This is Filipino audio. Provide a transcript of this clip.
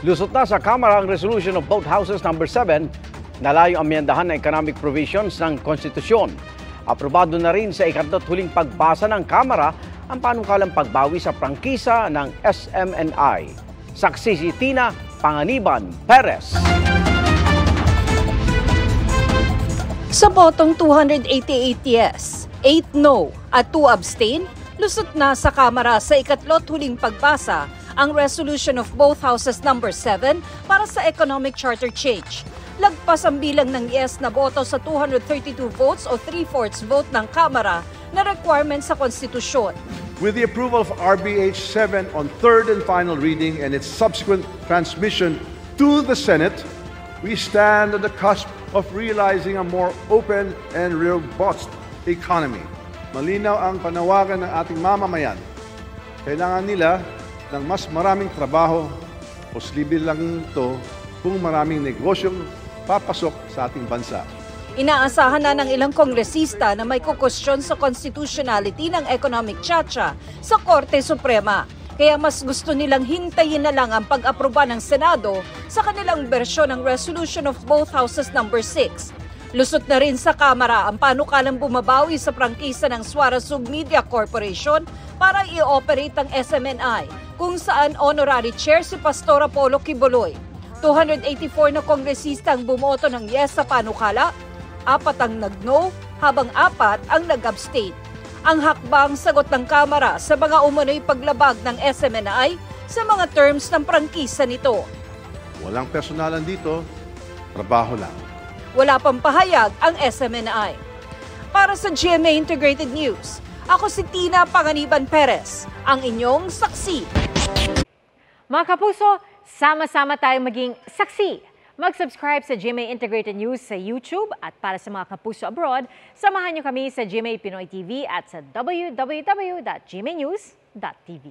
Lusot na sa Kamara ang resolution of both houses number 7 na layong amyendahan ng economic provisions ng konstitusyon. Aprobado na rin sa ikatlot huling pagbasa ng Kamara ang panukalang pagbawi sa prangkisa ng SMNI. Saksi si Tina Panganiban Perez. Sa botong 288 yes, 8 no at 2 abstain, lusot na sa Kamara sa ikatlot huling pagbasa ang resolution of both houses number 7 para sa economic charter change. Lagpas ang bilang ng yes na boto sa 232 votes o 3/4 vote ng Kamara na requirement sa konstitusyon. With the approval of RBH 7 on third and final reading and its subsequent transmission to the Senate, we stand on the cusp of realizing a more open and robust economy. Malinaw ang panawagan ng ating mamamayan. Kailangan nila ng mas maraming trabaho, posible lang ito kung maraming negosyong papasok sa ating bansa. Inaasahan na ng ilang kongresista na may kukwestiyon sa constitutionality ng economic chacha sa Korte Suprema. Kaya mas gusto nilang hintayin na lang ang pag-aproba ng Senado sa kanilang bersyon ng resolution of both houses number 6. Lusot na rin sa Kamara ang panukalang bumabawi sa prangkisa ng Suarezug Media Corporation para i-operate ang SMNI, kung saan honorary chair si Pastor Apollo Quiboloy. 284 na kongresista ang bumoto ng yes sa panukala, 4 ang nag-no, habang 4 ang nag-abstain. Ang hakbang sagot ng Kamara sa mga umano'y paglabag ng SMNI sa mga terms ng prangkisa nito. Walang personalan dito, trabaho lang. Wala pang pahayag ang SMNI. Para sa GMA Integrated News, ako si Tina Panganiban Perez, ang inyong saksi. Mga kapuso, sama-sama tayong maging saksi. Mag-subscribe sa GMA Integrated News sa YouTube at para sa mga kapuso abroad, samahan niyo kami sa GMA Pinoy TV at sa www.gmanews.tv.